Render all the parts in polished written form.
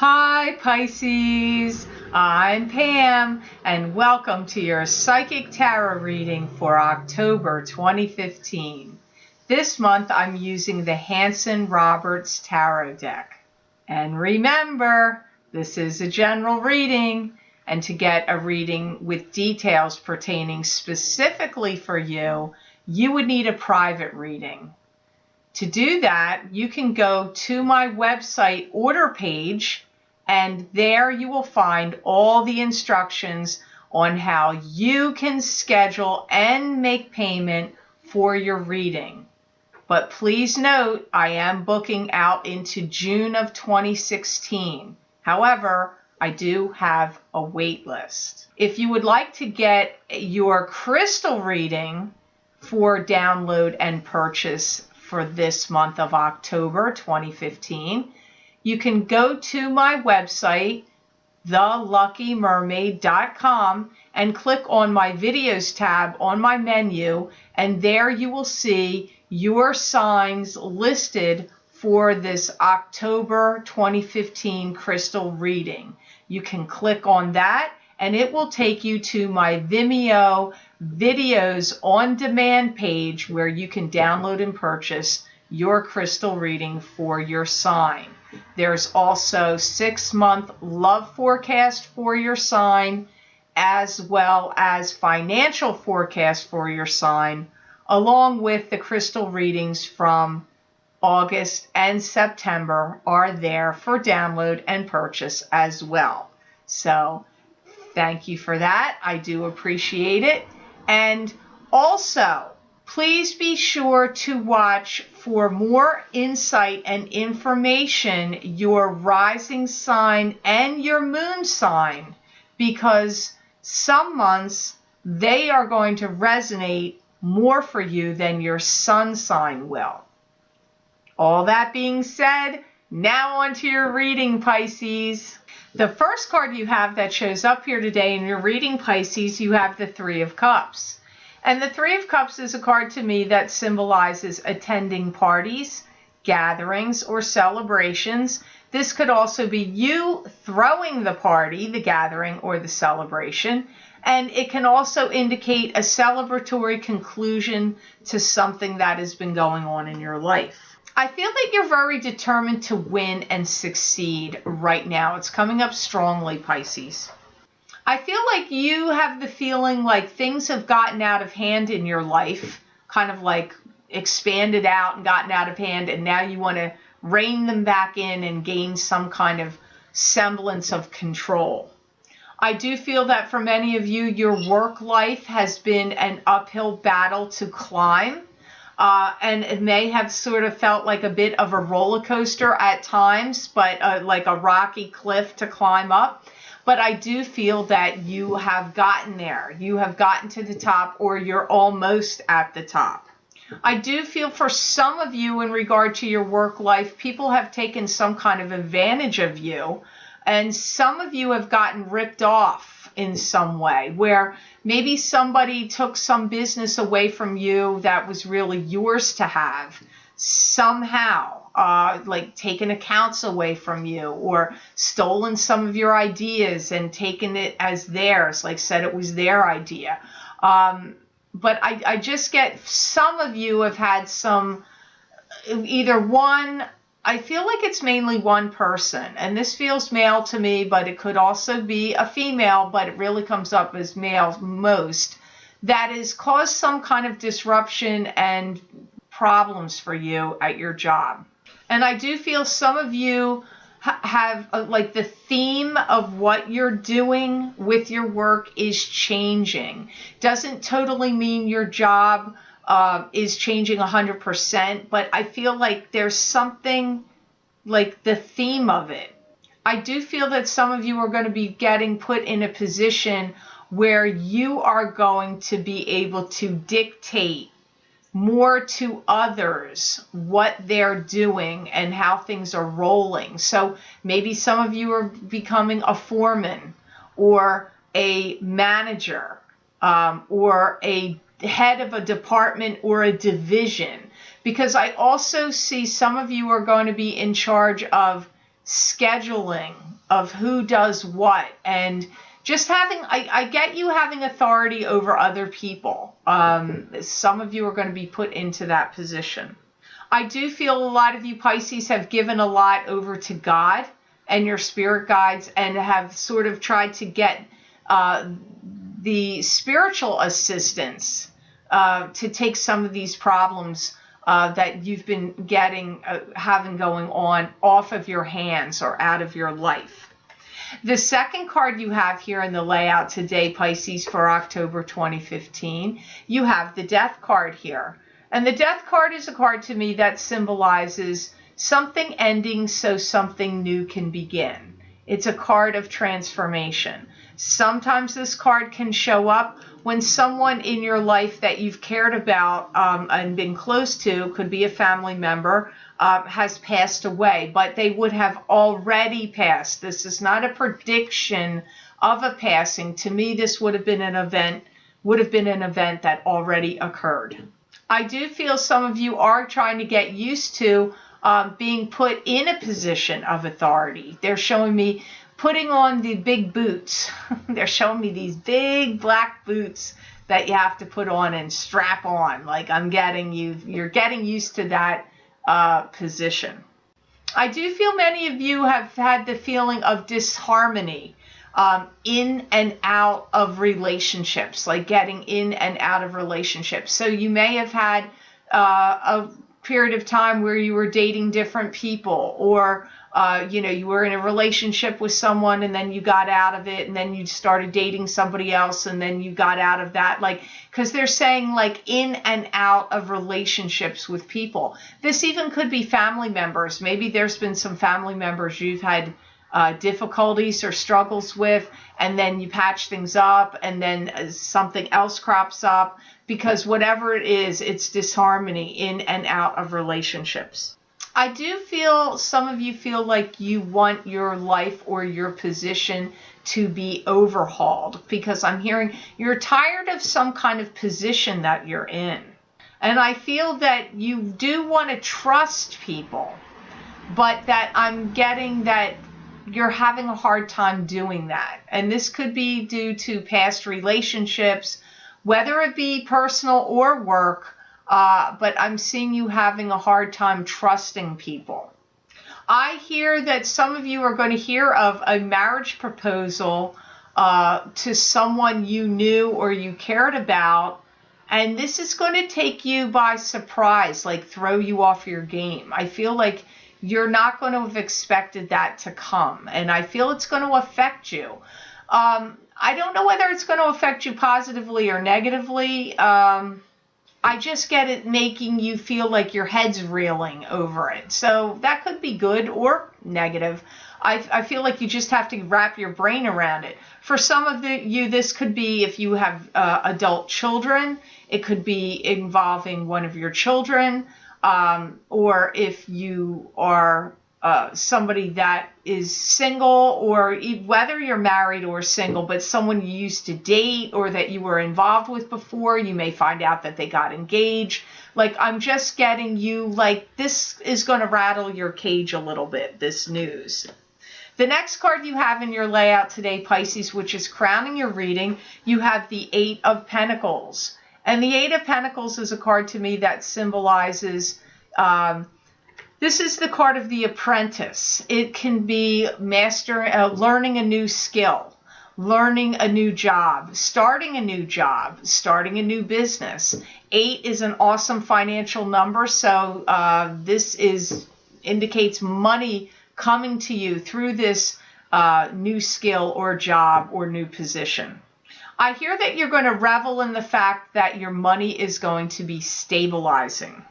Hi Pisces, I'm Pam and welcome to your Psychic Tarot reading for October 2015. This month I'm using the Hanson-Roberts Tarot deck. And remember, this is a general reading, and to get a reading with details pertaining specifically for you, you would need a private reading. To do that, you can go to my website order page, and there you will find all the instructions on how you can schedule and make payment for your reading. But please note, I am booking out into June of 2016. However, I do have a wait list. If you would like to get your crystal reading for download and purchase for this month of October 2015, you can go to my website, theluckymermaid.com, and click on my videos tab on my menu, and there you will see your signs listed for this October 2015 crystal reading. You can click on that and it will take you to my Vimeo videos on demand page where you can download and purchase your crystal reading for your sign. There's also 6-month love forecast for your sign, as well as financial forecast for your sign, along with the crystal readings from August and September are there for download and purchase as well. So thank you for that. I do appreciate it. And also, please be sure to watch for more insight and information your rising sign and your moon sign, because some months they are going to resonate more for you than your sun sign will. All that being said, now on to your reading, Pisces. The first card you have that shows up here today in your reading, Pisces, you have the Three of Cups. And the Three of Cups is a card to me that symbolizes attending parties, gatherings, or celebrations. This could also be you throwing the party, the gathering, or the celebration. And it can also indicate a celebratory conclusion to something that has been going on in your life. I feel like you're very determined to win and succeed right now. It's coming up strongly, Pisces. I feel like you have the feeling like things have gotten out of hand in your life, kind of like expanded out and gotten out of hand, and now you want to rein them back in and gain some kind of semblance of control. I do feel that for many of you, your work life has been an uphill battle to climb. And it may have sort of felt like a bit of a roller coaster at times, but like a rocky cliff to climb up. But I do feel that you have gotten there. You have gotten to the top, or you're almost at the top. I do feel for some of you in regard to your work life, people have taken some kind of advantage of you, and some of you have gotten ripped off in some way, where maybe somebody took some business away from you that was really yours to have somehow, like taken accounts away from you, or stolen some of your ideas and taken it as theirs, like said it was their idea. But I just get some of you have had some, either one, I feel like it's mainly one person, and this feels male to me, but it could also be a female, but it really comes up as male most, that has caused some kind of disruption and problems for you at your job. And I do feel some of you have like the theme of what you're doing with your work is changing. Doesn't totally mean your job is changing 100%, but I feel like there's something like the theme of it. I do feel that some of you are going to be getting put in a position where you are going to be able to dictate more to others what they're doing and how things are rolling. So maybe some of you are becoming a foreman or a manager or a head of a department or a division, because I also see some of you are going to be in charge of scheduling of who does what, and just having, I get you having authority over other people. Some of you are going to be put into that position. I do feel a lot of you Pisces have given a lot over to God and your spirit guides, and have sort of tried to get the spiritual assistance to take some of these problems that you've been having going on off of your hands or out of your life. The second card you have here in the layout today, Pisces, for October 2015, you have the Death card here. And the Death card is a card to me that symbolizes something ending so something new can begin. It's a card of transformation. Sometimes this card can show up when someone in your life that you've cared about and been close to, could be a family member, has passed away, but they would have already passed. This is not a prediction of a passing. To me, this would have been an event that already occurred. I do feel some of you are trying to get used to being put in a position of authority. They're showing me putting on the big boots. They're showing me these big black boots that you have to put on and strap on. Like you're getting used to that position. I do feel many of you have had the feeling of disharmony in and out of relationships, like getting in and out of relationships. So you may have had a period of time where you were dating different people, or you were in a relationship with someone and then you got out of it, and then you started dating somebody else and then you got out of that, because they're saying in and out of relationships with people. This even could be family members. Maybe there's been some family members you've had difficulties or struggles with, and then you patch things up, and then something else crops up, because whatever it is, it's disharmony in and out of relationships. I do feel some of you feel like you want your life or your position to be overhauled, because I'm hearing you're tired of some kind of position that you're in. And I feel that you do want to trust people, but that I'm getting that you're having a hard time doing that. And this could be due to past relationships, whether it be personal or work, but I'm seeing you having a hard time trusting people. I hear that some of you are going to hear of a marriage proposal to someone you knew or you cared about, and this is going to take you by surprise, throw you off your game. I feel like you're not going to have expected that to come, and I feel it's going to affect you. I don't know whether it's going to affect you positively or negatively. I just get it making you feel like your head's reeling over it. So that could be good or negative. I feel like you just have to wrap your brain around it. For some of you, this could be if you have adult children. It could be involving one of your children. Or if you are somebody that is single, or whether you're married or single, but someone you used to date or that you were involved with before, you may find out that they got engaged. I'm just getting you, this is going to rattle your cage a little bit, this news. The next card you have in your layout today, Pisces, which is crowning your reading, you have the Eight of Pentacles. And the Eight of Pentacles is a card to me that symbolizes, this is the card of the apprentice. It can be learning a new skill, learning a new job, starting a new business. 8 is an awesome financial number, so this indicates money coming to you through this new skill or job or new position. I hear that you're going to revel in the fact that your money is going to be stabilizing.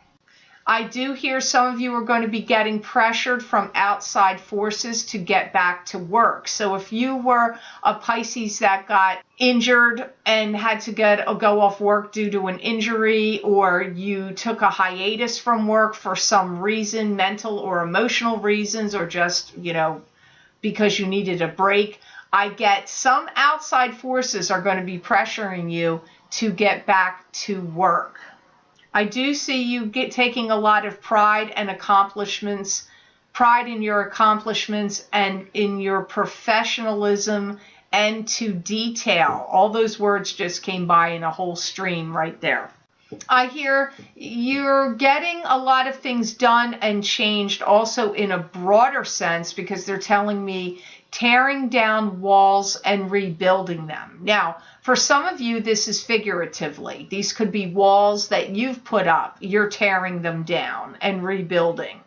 I do hear some of you are going to be getting pressured from outside forces to get back to work. So if you were a Pisces that got injured and had to go off work due to an injury, or you took a hiatus from work for some reason, mental or emotional reasons, or just, because you needed a break, I get some outside forces are going to be pressuring you to get back to work. I do see you taking a lot of pride and accomplishments pride in your accomplishments and in your professionalism and to detail. All those words just came by in a whole stream right there. I hear you're getting a lot of things done and changed also in a broader sense, because they're telling me tearing down walls and rebuilding them. Now, for some of you, this is figuratively. These could be walls that you've put up. You're tearing them down and rebuilding.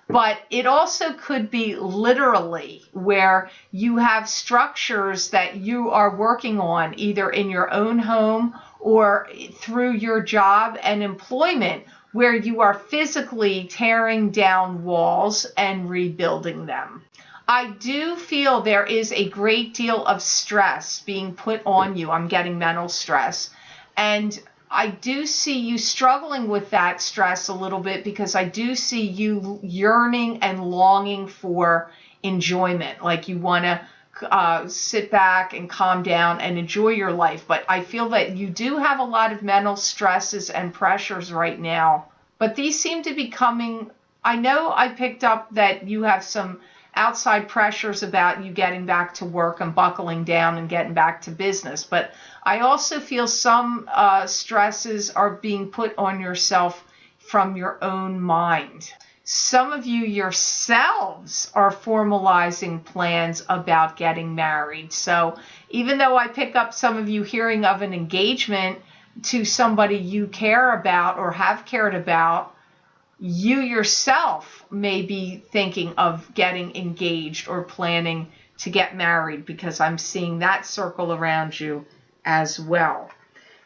But it also could be literally, where you have structures that you are working on either in your own home or through your job and employment, where you are physically tearing down walls and rebuilding them. I do feel there is a great deal of stress being put on you. I'm getting mental stress. And I do see you struggling with that stress a little bit, because I do see you yearning and longing for enjoyment. Like you want to sit back and calm down and enjoy your life. But I feel that you do have a lot of mental stresses and pressures right now. But these seem to be coming. I know I picked up that you have some outside pressures about you getting back to work and buckling down and getting back to business. But I also feel some stresses are being put on yourself from your own mind. Some of you yourselves are formalizing plans about getting married. So even though I pick up some of you hearing of an engagement to somebody you care about or have cared about, you yourself may be thinking of getting engaged or planning to get married, because I'm seeing that circle around you as well.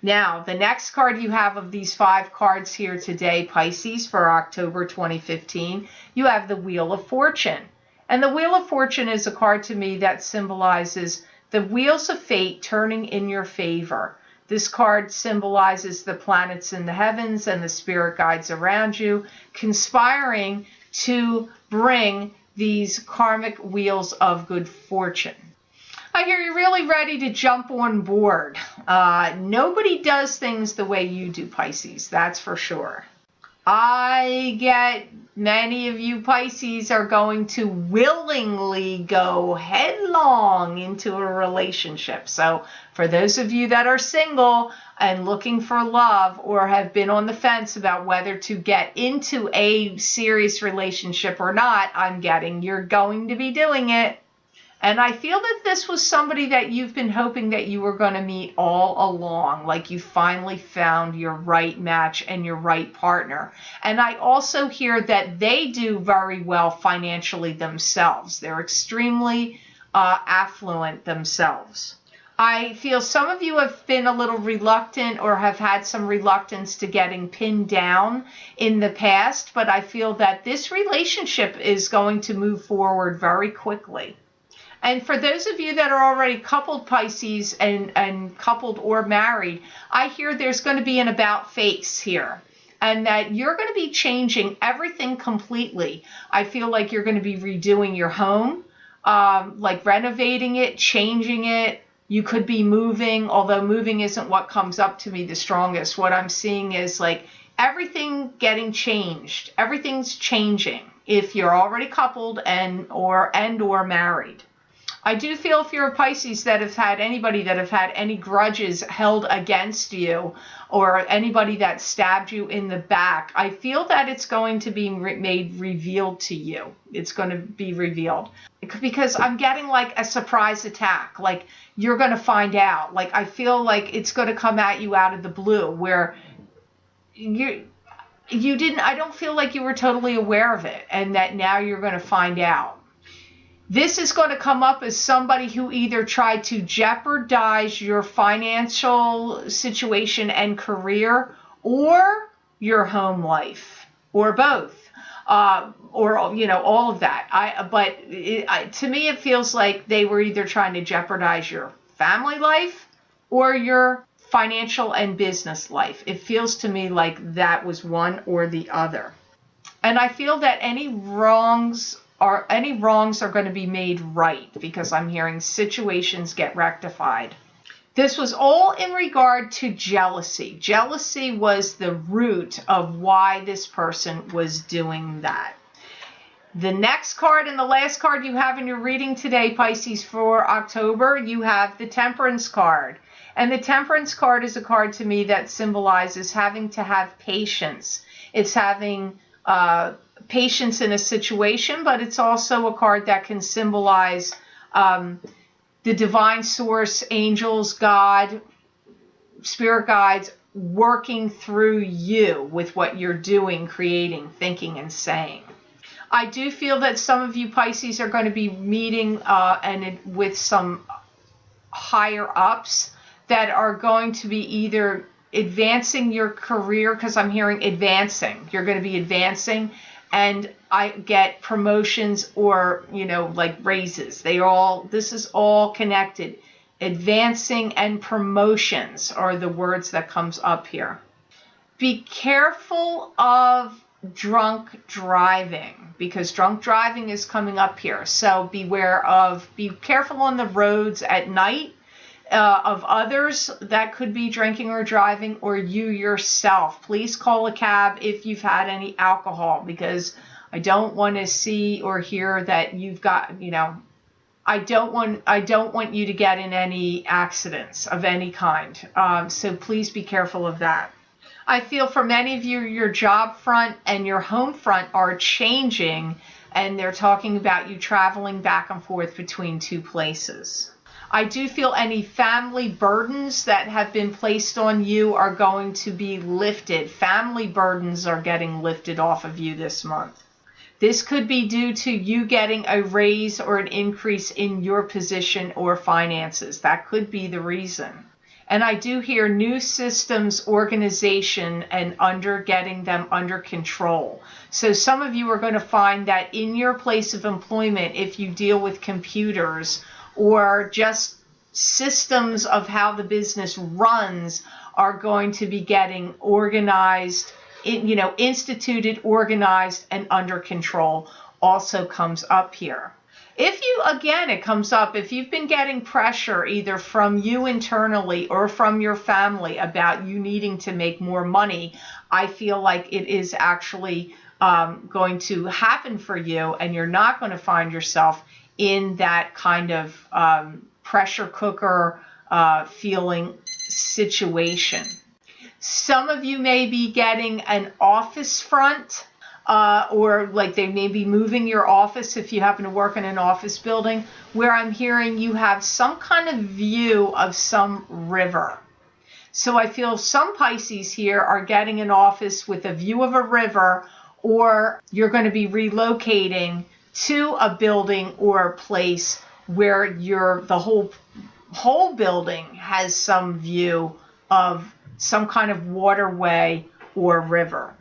Now, the next card you have of these 5 cards here today, Pisces, for October 2015, you have the Wheel of Fortune. And the Wheel of Fortune is a card to me that symbolizes the wheels of fate turning in your favor. This card symbolizes the planets in the heavens and the spirit guides around you, conspiring to bring these karmic wheels of good fortune. I hear you're really ready to jump on board. Nobody does things the way you do, Pisces, that's for sure. I get many of you Pisces are going to willingly go headlong into a relationship. So for those of you that are single and looking for love, or have been on the fence about whether to get into a serious relationship or not, I'm getting you're going to be doing it. And I feel that this was somebody that you've been hoping that you were going to meet all along, like you finally found your right match and your right partner. And I also hear that they do very well financially themselves. They're extremely affluent themselves. I feel some of you have been a little reluctant or have had some reluctance to getting pinned down in the past, but I feel that this relationship is going to move forward very quickly. And for those of you that are already coupled, Pisces, and coupled or married, I hear there's going to be an about face here, and that you're going to be changing everything completely. I feel like you're going to be redoing your home, like renovating it, changing it. You could be moving, although moving isn't what comes up to me the strongest. What I'm seeing is like everything getting changed. Everything's changing if you're already coupled and or married. I do feel if you're a Pisces that have had anybody that have had any grudges held against you, or anybody that stabbed you in the back, I feel that it's going to be revealed to you. It's going to be revealed. Because I'm getting like a surprise attack. Like you're going to find out. Like I feel like it's going to come at you out of the blue, where you didn't, I don't feel like you were totally aware of it, and that now you're going to find out. This is going to come up as somebody who either tried to jeopardize your financial situation and career, or your home life, or both, or all of that. To me, it feels like they were either trying to jeopardize your family life or your financial and business life. It feels to me like that was one or the other. And I feel that any wrongs are going to be made right, because I'm hearing situations get rectified. This was all in regard to jealousy. Jealousy was the root of why this person was doing that. The next card and the last card you have in your reading today, Pisces, for October, you have the Temperance card. And the Temperance card is a card to me that symbolizes having to have patience. It's having patience in a situation, but it's also a card that can symbolize the divine source, angels, God, spirit guides working through you with what you're doing, creating, thinking, and saying. I do feel that some of you Pisces are going to be meeting with some higher ups that are going to be either advancing your career, because I'm hearing advancing. You're going to be advancing, and I get promotions or, like raises. This is all connected. Advancing and promotions are the words that comes up here. Be careful of drunk driving, because drunk driving is coming up here. So be careful on the roads at night of others that could be drinking or driving, or you yourself. Please call a cab if you've had any alcohol, because I don't want to see or hear that you've got, I don't want you to get in any accidents of any kind. So please be careful of that. I feel for many of you, your job front and your home front are changing, and they're talking about you traveling back and forth between two places. I do feel any family burdens that have been placed on you are going to be lifted. Family burdens are getting lifted off of you this month. This could be due to you getting a raise or an increase in your position or finances. That could be the reason. And I do hear new systems, organization, and getting them under control. So some of you are going to find that in your place of employment, if you deal with computers or just systems of how the business runs, are going to be getting organized, instituted, organized, and under control. Also comes up here. It comes up, if you've been getting pressure either from you internally or from your family about you needing to make more money, I feel like it is actually going to happen for you, and you're not going to find yourself in that kind of pressure cooker feeling situation. Some of you may be getting an office front, or like they may be moving your office if you happen to work in an office building, where I'm hearing you have some kind of view of some river. So I feel some Pisces here are getting an office with a view of a river, or you're going to be relocating to a building or a place where the whole building has some view of some kind of waterway or river.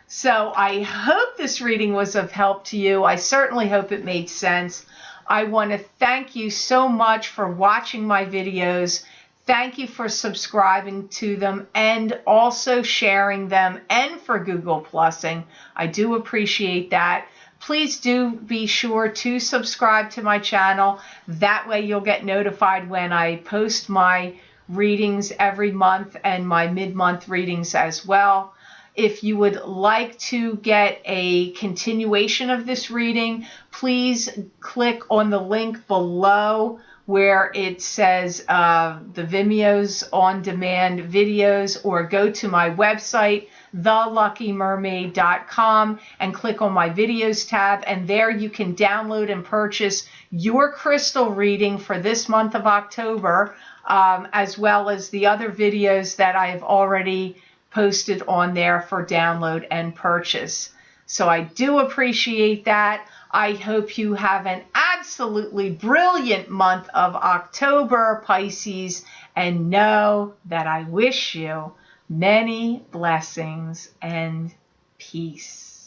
So I hope this reading was of help to you. I certainly hope it made sense. I want to thank you so much for watching my videos. Thank you for subscribing to them and also sharing them, and for Google Plusing. I do appreciate that. Please do be sure to subscribe to my channel. That way you'll get notified when I post my readings every month, and my mid-month readings as well. If you would like to get a continuation of this reading, please click on the link below where it says the Vimeo's on-demand videos, or go to my website, theluckymermaid.com, and click on my videos tab, and there you can download and purchase your crystal reading for this month of October, as well as the other videos that I have already posted on there for download and purchase. So I do appreciate that. I hope you have an absolutely brilliant month of October, Pisces, and know that I wish you many blessings and peace.